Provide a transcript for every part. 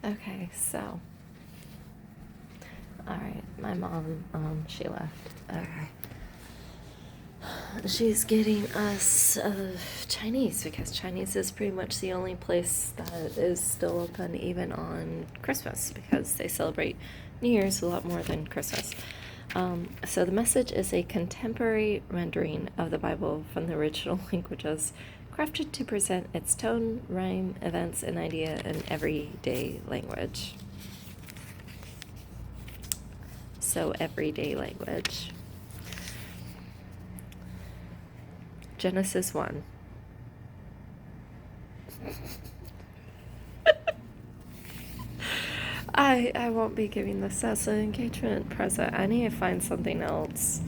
Okay, so, all right, my mom, she left. Okay. She's getting us Chinese because Chinese is pretty much the only place that is still open even on Christmas because they celebrate New Year's a lot more than Christmas. So the message is a contemporary rendering of the Bible from the original languages, crafted to present its tone, rhyme, events, and idea in everyday language. So everyday language. Genesis 1. I won't be giving this as an engagement present. I need to find something else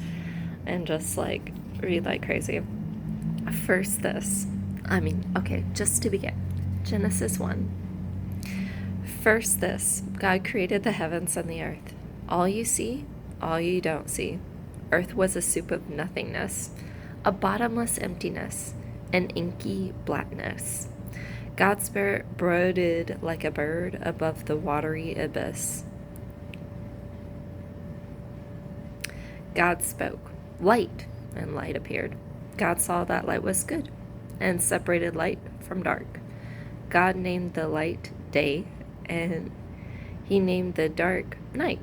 and just like read like crazy. First this. Okay, just to begin. Genesis 1. First this. God created the heavens and the earth. All you see, all you don't see. Earth was a soup of nothingness, a bottomless emptiness, an inky blackness. God's spirit brooded like a bird above the watery abyss. God spoke, "Light," and light appeared. God saw that light was good, and separated light from dark. God named the light day, and he named the dark night.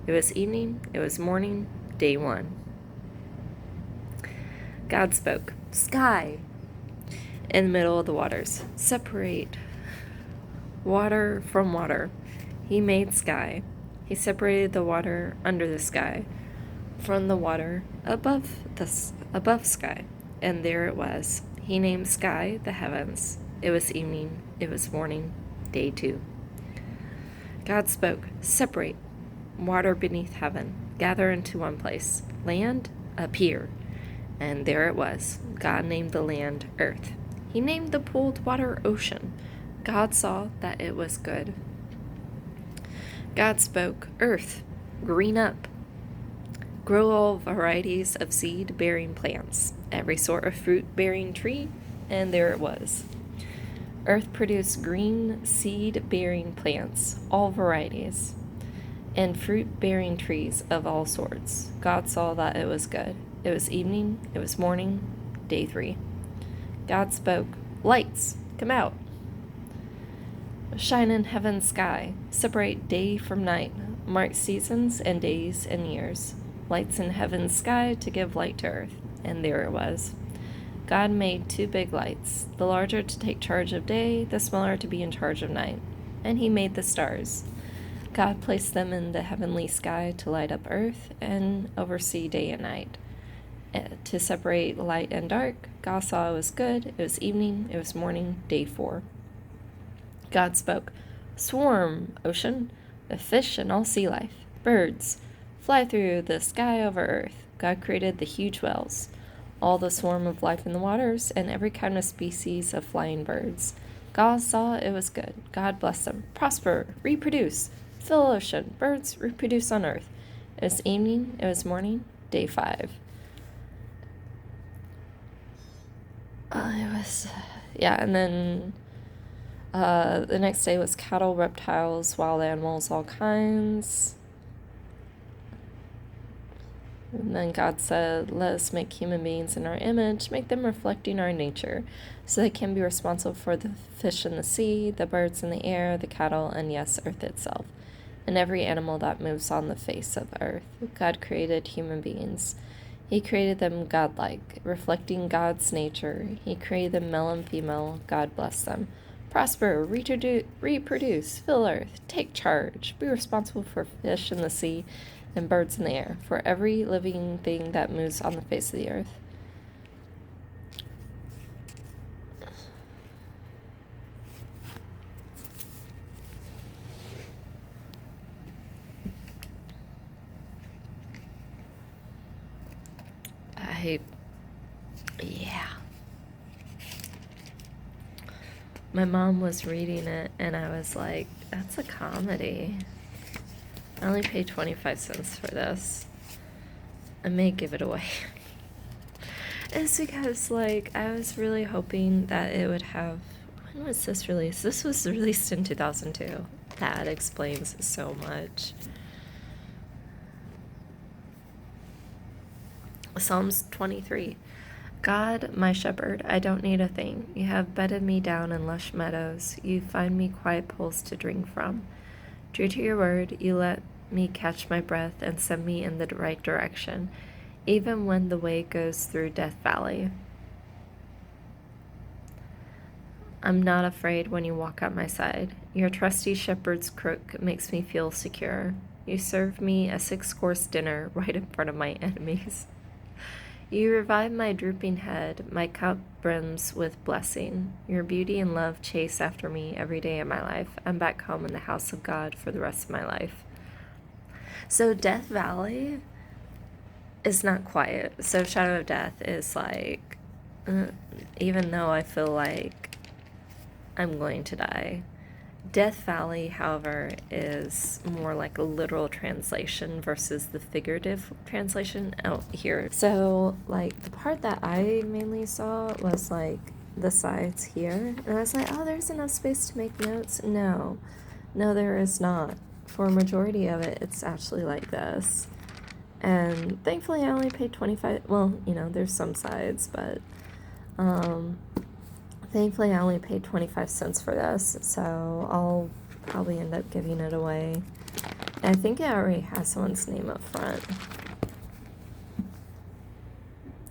It was evening, it was morning, day 1. God spoke, "Sky," in the middle of the waters. Separate water from water. He made sky. He separated the water under the sky from the water above sky. And there it was. He named sky the heavens. It was evening. It was morning. Day 2. God spoke, "Separate water beneath heaven. Gather into one place. Land, appear." And there it was. God named the land earth. He named the pooled water ocean. God saw that it was good. God spoke, "Earth, green up. Grow all varieties of seed-bearing plants, every sort of fruit-bearing tree," and there it was. Earth produced green seed-bearing plants, all varieties, and fruit-bearing trees of all sorts. God saw that it was good. It was evening, it was morning, day 3. God spoke, "Lights, come out. Shine in heaven's sky. Separate day from night. Mark seasons and days and years. Lights in heaven's sky to give light to earth." And there it was. God made 2 big lights, the larger to take charge of day, the smaller to be in charge of night. And he made the stars. God placed them in the heavenly sky to light up earth and oversee day and night. To separate light and dark, God saw it was good. It was evening, it was morning, day 4. God spoke, "Swarm, ocean, the fish and all sea life, birds, fly through the sky over earth." God created the huge whales, all the swarm of life in the waters, and every kind of species of flying birds. God saw it was good. God blessed them. "Prosper, reproduce, fill ocean, birds reproduce on earth." It was evening, it was morning, day 5. And then the next day was cattle, reptiles, wild animals, all kinds. And then God said, "Let us make human beings in our image, make them reflecting our nature, so they can be responsible for the fish in the sea, the birds in the air, the cattle, and yes, earth itself, and every animal that moves on the face of earth." God created human beings. He created them godlike, reflecting God's nature. He created them male and female. God blessed them. "Prosper, reproduce, fill earth, take charge, be responsible for fish in the sea and birds in the air, for every living thing that moves on the face of the earth." Yeah. My mom was reading it, and I was like, "That's a comedy. I only paid 25 cents for this. I may give it away." It's because, I was really hoping that it would have... When was this released? This was released in 2002. That explains so much. Psalms 23. God, my shepherd, I don't need a thing. You have bedded me down in lush meadows. You find me quiet pools to drink from. True to your word, you let me catch my breath and send me in the right direction, even when the way goes through Death Valley. I'm not afraid when you walk at my side. Your trusty shepherd's crook makes me feel secure. You serve me a 6-course dinner right in front of my enemies. You revive my drooping head, my cup brims with blessing. Your beauty and love chase after me every day of my life. I'm back home in the house of God for the rest of my life. So Death Valley is not quiet. So Shadow of Death is like, even though I feel like I'm going to die. Death Valley, however, is more like a literal translation versus the figurative translation out here. So, like, the part that I mainly saw was, like, the sides here. And I was like, oh, there's enough space to make notes. No, there is not. For a majority of it, it's actually like this. And thankfully, I only paid 25. Well, you know, there's some sides, but, thankfully, I only paid 25 cents for this, so I'll probably end up giving it away. And I think it already has someone's name up front.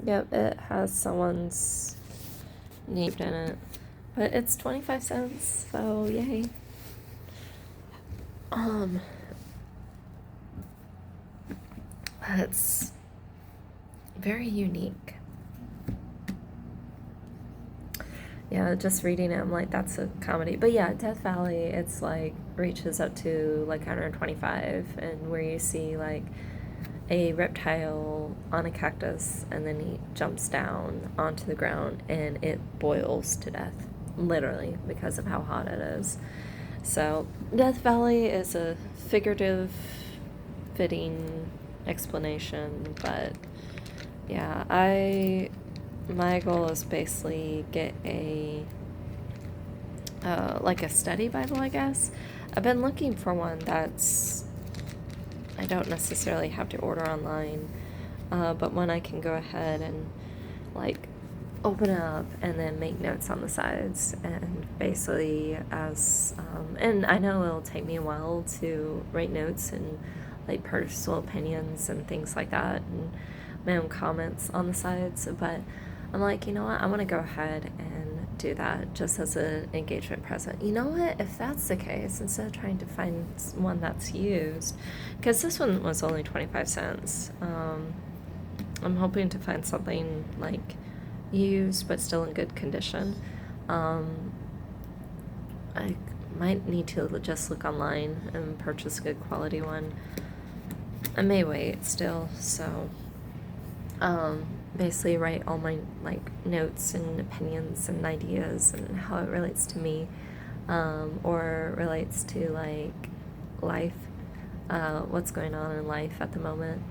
Yep, it has someone's name in it. But it's 25 cents, so yay. It's very unique. Yeah, just reading it, I'm like, that's a comedy. But yeah, Death Valley, it's like reaches up to like 125, and where you see like a reptile on a cactus, and then he jumps down onto the ground and it boils to death, literally, because of how hot it is. So Death Valley is a figurative, fitting explanation, but yeah, my goal is basically get a like a study Bible, I guess. I've been looking for one that's, I don't necessarily have to order online, but one I can go ahead and like open up and then make notes on the sides, and basically as and I know it'll take me a while to write notes and like personal opinions and things like that, and my own comments on the sides, but I'm like, you know what, I want to go ahead and do that just as an engagement present. You know what, if that's the case, instead of trying to find one that's used, because this one was only 25 cents, I'm hoping to find something like used but still in good condition. I might need to just look online and purchase a good quality one. I may wait still, so basically write all my like notes and opinions and ideas and how it relates to me, or relates to like life, what's going on in life at the moment,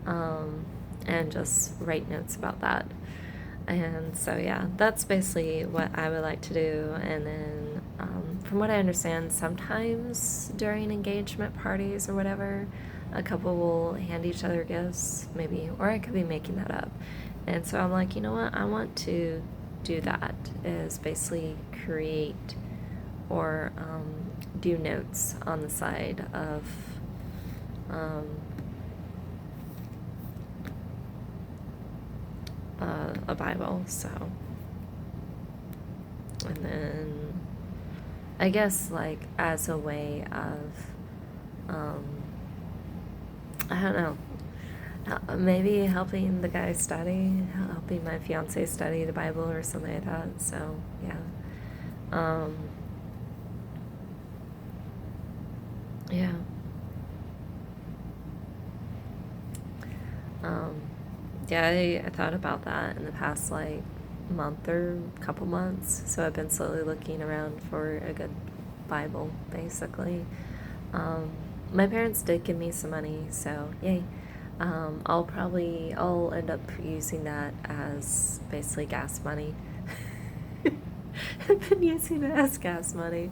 and just write notes about that. And so yeah, that's basically what I would like to do. And then from what I understand, sometimes during engagement parties or whatever, a couple will hand each other gifts, maybe, or I could be making that up. And so I'm like, you know what, I want to do that, is basically create or do notes on the side of a Bible. So, and then I guess like as a way of I don't know, maybe helping the guy study, helping my fiance study the Bible or something like that. So yeah, yeah, yeah. I thought about that in the past like month or couple months. So I've been slowly looking around for a good Bible, basically. My parents did give me some money, so yay. I'll end up using that as basically gas money. I've been using it as gas money,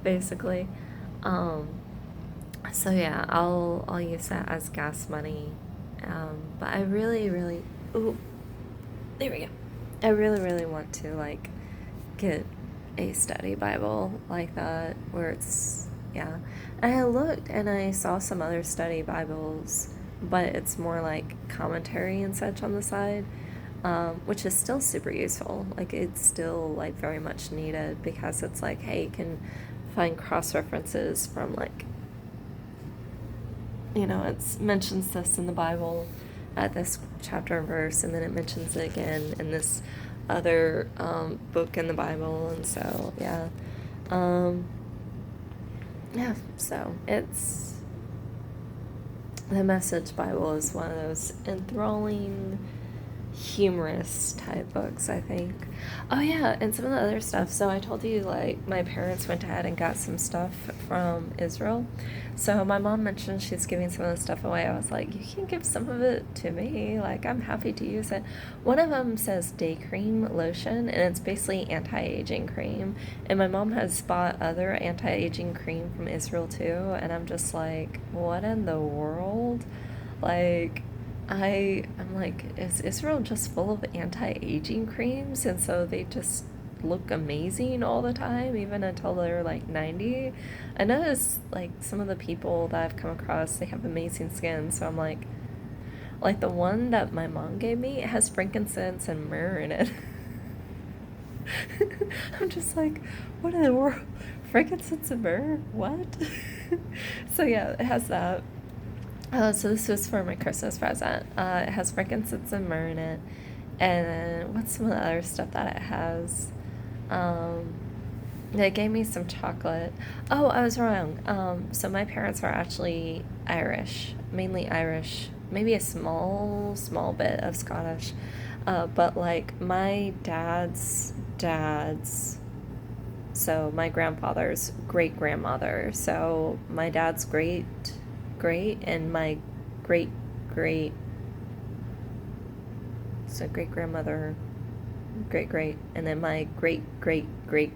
basically. Um, so yeah, I'll use that as gas money. But I really, really, ooh, there we go. I really, really want to like get a study Bible like that where it's, yeah. And I looked and I saw some other study Bibles, but it's more like commentary and such on the side, which is still super useful. Like it's still like very much needed because it's like, hey, you can find cross references from like, it mentions this in the Bible at this chapter and verse, and then it mentions it again in this other book in the Bible, and so um, yeah. So it's the Message Bible is one of those enthralling, humorous type books, I think. Oh yeah, and some of the other stuff. So I told you like my parents went ahead and got some stuff from Israel. So my mom mentioned she's giving some of the stuff away. I was like, you can give some of it to me. Like I'm happy to use it. One of them says day cream lotion, and it's basically anti-aging cream. And my mom has bought other anti-aging cream from Israel too, and I'm just like, what in the world? Like I'm like, is Israel just full of anti-aging creams? And so they just look amazing all the time, even until they're like 90. I noticed like some of the people that I've come across, they have amazing skin. So I'm like the one that my mom gave me, it has frankincense and myrrh in it. I'm just like, what in the world? Frankincense and myrrh? What? So yeah, it has that. So this was for my Christmas present. It has frankincense and myrrh in it. And then what's some of the other stuff that it has? Um, they gave me some chocolate. Oh, I was wrong. So my parents are actually Irish, mainly Irish, maybe a small bit of Scottish. But like my dad's, so my grandfather's great grandmother. So my dad's great, and my great great, so great grandmother, great, and then my great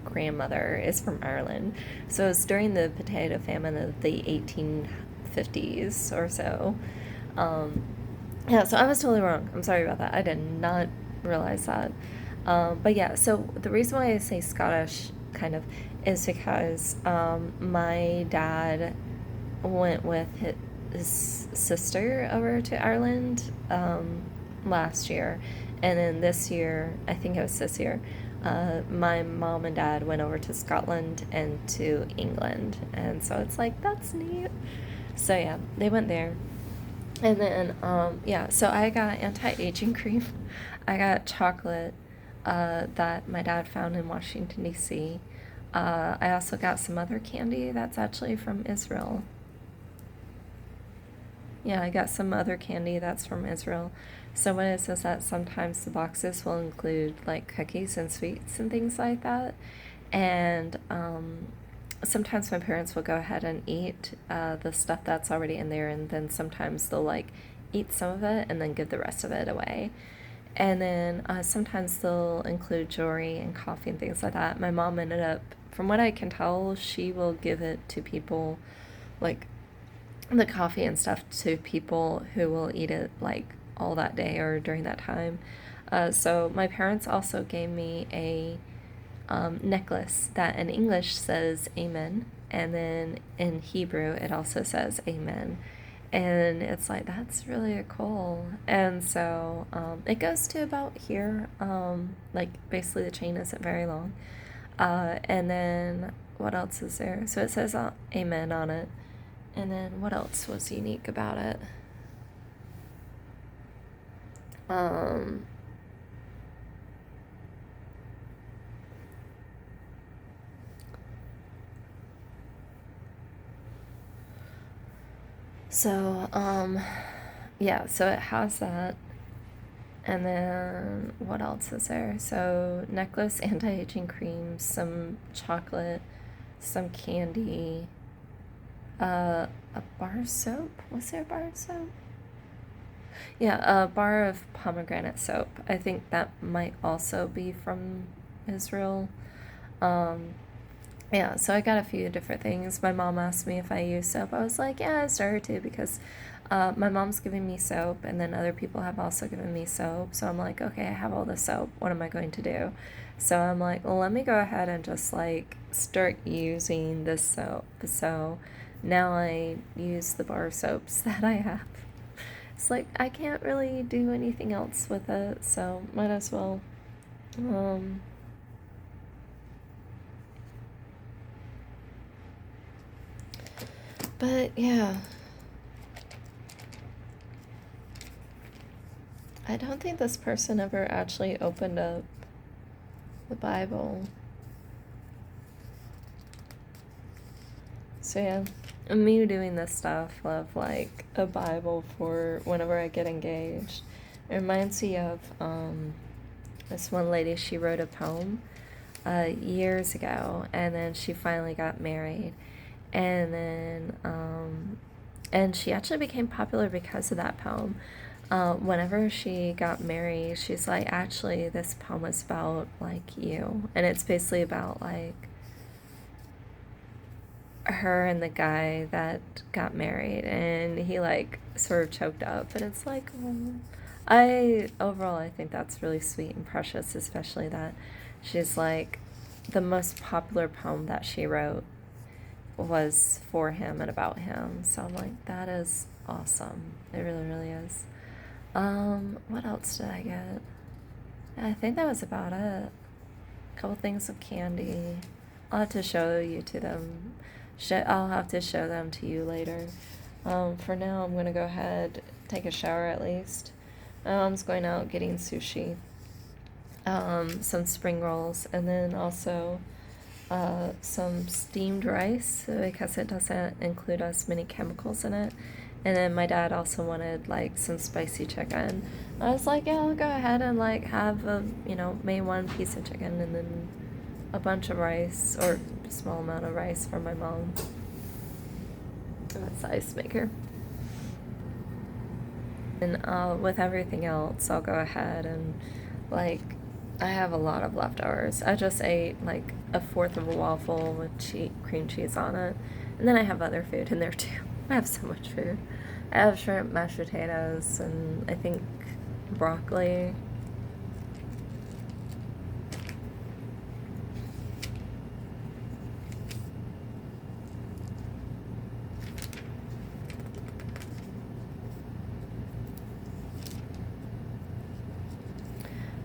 grandmother is from Ireland. So it's during the potato famine of the 1850s or so. Um, yeah, so I was totally wrong. I'm sorry about that. I did not realize that. But yeah, so the reason why I say Scottish kind of is because my dad went with his sister over to Ireland last year, and then this year, I think it was this year, my mom and dad went over to Scotland and to England, and so it's like that's neat. So yeah, they went there, and then yeah, so I got anti-aging cream, I got chocolate that my dad found in Washington D.C. I also got some other candy that's actually from Israel. Yeah, I got some other candy that's from Israel. So what it says is that sometimes the boxes will include like cookies and sweets and things like that. And sometimes my parents will go ahead and eat the stuff that's already in there, and then sometimes they'll like eat some of it and then give the rest of it away. And then sometimes they'll include jewelry and coffee and things like that. My mom ended up, from what I can tell, she will give it to people like the coffee and stuff to people who will eat it like all that day or during that time. So my parents also gave me a necklace that in English says Amen, and then in Hebrew it also says Amen. And it's like, that's really cool. And so it goes to about here. Like, basically, the chain isn't very long. And then what else is there? So it says Amen on it. And then what else was unique about it? Um, so, yeah, so it has that. And then what else is there? So, necklace, anti aging cream, some chocolate, some candy, a bar of soap. Was there a bar of soap? Yeah, a bar of pomegranate soap. I think that might also be from Israel. Um, yeah, so I got a few different things. My mom asked me if I use soap. I was like, yeah, I started to because my mom's giving me soap, and then other people have also given me soap. So I'm like, okay, I have all this soap. What am I going to do? So I'm like, well, let me go ahead and just like start using this soap. So now I use the bar soaps that I have. It's like I can't really do anything else with it, so might as well. Um, but yeah, I don't think this person ever actually opened up the Bible. So yeah, me doing this stuff of like a Bible for whenever I get engaged. It reminds me of this one lady. She wrote a poem years ago, and then she finally got married, and then and she actually became popular because of that poem. Whenever she got married, she's like, actually, this poem is about like you, and it's basically about like her and the guy that got married, and he like sort of choked up, and it's like, oh. I think that's really sweet and precious, especially that she's like the most popular poem that she wrote was for him and about him. So I'm like, that is awesome. It really, really is. What else did I get? I think that was about it. A couple things of candy. I'll have to show you to them. I'll have to show them to you later. For now, I'm gonna go ahead, take a shower at least. My mom's going out getting sushi, some spring rolls, and then also some steamed rice because it doesn't include as many chemicals in it. And then my dad also wanted like some spicy chicken. I was like, yeah, I'll go ahead and like have maybe one piece of chicken and then a bunch of rice or a small amount of rice for my mom. That's the ice maker. And with everything else, I'll go ahead and like I have a lot of leftovers. I just ate like a fourth of a waffle with cream cheese on it, and then I have other food in there too. I have so much food. I have shrimp, mashed potatoes, and I think broccoli.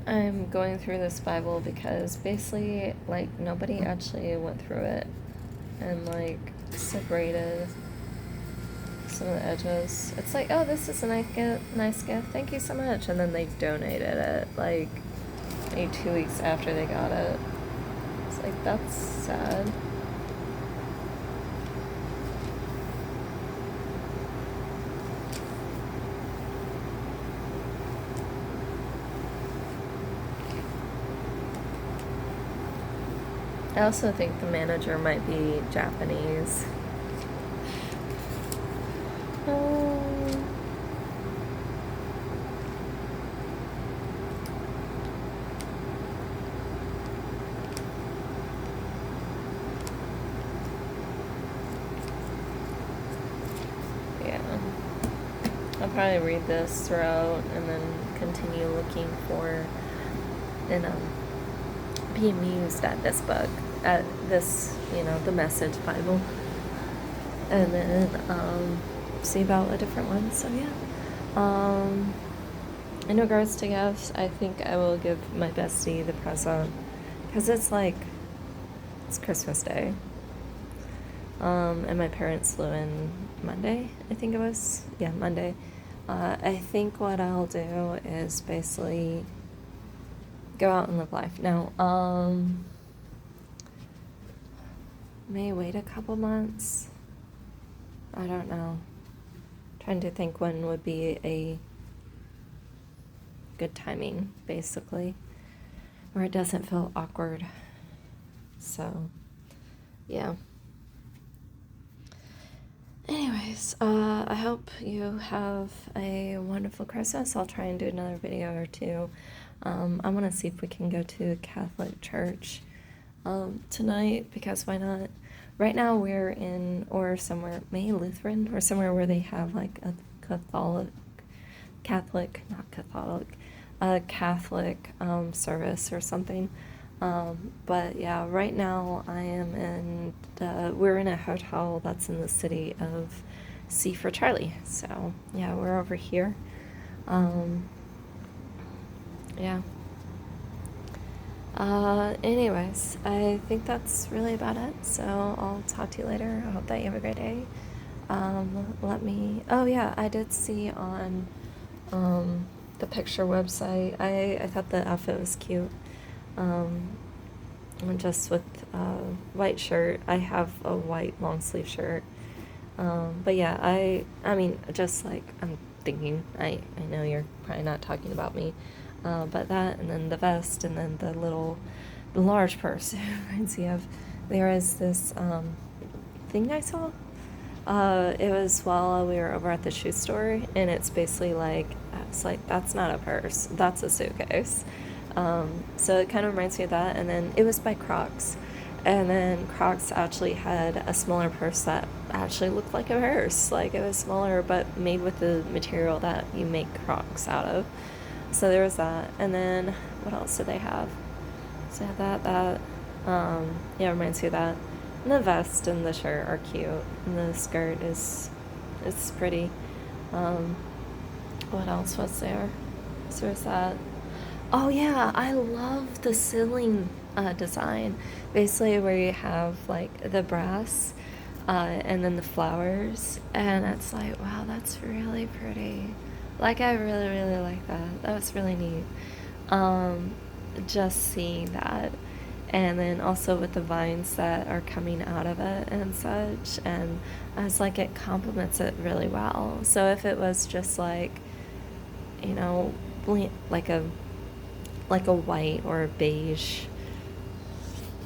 I'm going through this Bible because basically, like, nobody actually went through it and, like, separated some of the edges. It's like, oh, this is a nice gift, thank you so much. And then they donated it, like, maybe 2 weeks after they got it. It's like, that's sad. I also think the manager might be Japanese. Yeah. I'll probably read this throughout and then continue looking for and be amused at this book, at this, the Message Bible, and then see about a different one. So yeah. In regards to gifts, I think I will give my bestie the present because it's Christmas Day. And my parents flew in Monday, I think it was. Yeah, Monday. I think what I'll do is basically go out and live life. Now, may wait a couple months. I don't know. Trying to think when would be a good timing, basically, where it doesn't feel awkward. So, yeah. Anyways, I hope you have a wonderful Christmas. I'll try and do another video or two. I want to see if we can go to a Catholic church tonight, because why not? Right now we're in, or somewhere, maybe Lutheran, or somewhere where they have like a not Catholic, a Catholic service or something. But yeah, right now we're in a hotel that's in the city of C for Charlie. So yeah, we're over here. Yeah. Anyways, I think that's really about it. So I'll talk to you later. I hope that you have a great day. Oh yeah, I did see on the picture website. I thought the outfit was cute. Um, just with white shirt. I have a white long sleeve shirt. But yeah, I mean, just like I'm thinking, I know you're probably not talking about me, but that, and then the vest, and then the large purse reminds me of. There is this thing I saw. It was while we were over at the shoe store, and it's basically like, it's like, that's not a purse, that's a suitcase. So it kind of reminds me of that. And then it was by Crocs. And then Crocs actually had a smaller purse that actually looked like a purse. Like it was smaller, but made with the material that you make Crocs out of. So there was that. And then what else did they have? So they had yeah, reminds me of that. And the vest and the shirt are cute. And the skirt it's pretty. What else was there? So there's that. Oh yeah, I love the ceiling design. Basically, where you have like the brass, and then the flowers, and it's like, wow, that's really pretty. Like I really, really like that. That was really neat. Um, just seeing that, and then also with the vines that are coming out of it and such, and I was like, it complements it really well. So if it was just like, you know, like a white or a beige,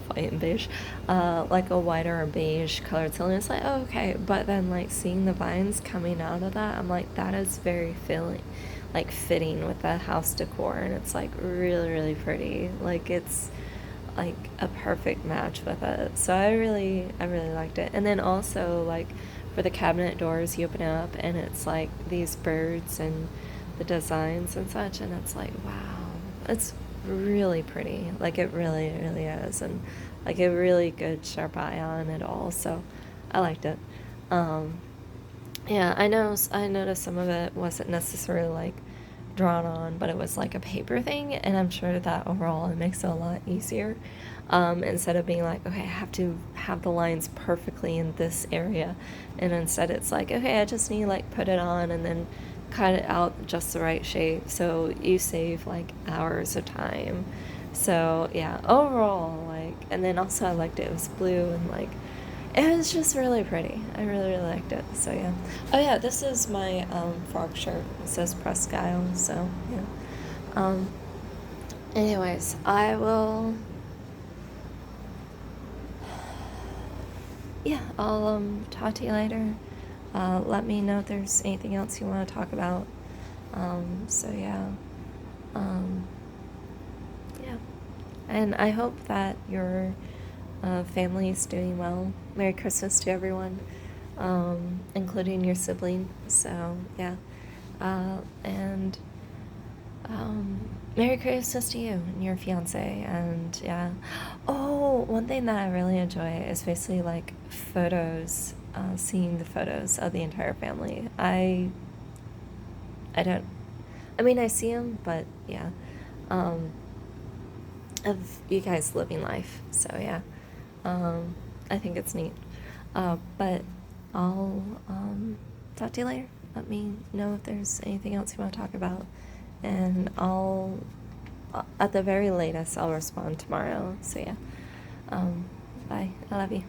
white and beige, like a white or a beige colored ceiling. It's like, oh, okay. But then like seeing the vines coming out of that, I'm like, that is very fitting with the house decor, and it's like really, really pretty. Like it's like a perfect match with it. So I really liked it. And then also like for the cabinet doors, you open it up and it's like these birds and the designs and such, and it's like, wow, it's really pretty. Like it really, really is, and like a really good sharp eye on it all. So I liked it. Um, yeah, I noticed some of it wasn't necessarily like drawn on, but it was like a paper thing, and I'm sure that overall it makes it a lot easier. Instead of being like, okay, I have to have the lines perfectly in this area, and instead it's like, okay, I just need to like put it on and then cut it out just the right shape, so you save like hours of time. So yeah, overall, like, and then also I liked it was blue, and like it was just really pretty. I really, really liked it. So yeah. Oh yeah, this is my frog shirt. It says Presque Isle. So yeah. Um. Anyways, I will. Yeah, I'll talk to you later. Let me know if there's anything else you want to talk about. So yeah. Um. Yeah. And I hope that your family is doing well. Merry Christmas to everyone, including your sibling. So, yeah. And Merry Christmas to you and your fiance. And yeah. Oh, one thing that I really enjoy is basically like photos, seeing the photos of the entire family. I don't, I mean, I see them, but yeah. Um, of you guys living life. So yeah, I think it's neat. But I'll talk to you later. Let me know if there's anything else you want to talk about, and at the very latest, I'll respond tomorrow. So yeah, bye. I love you.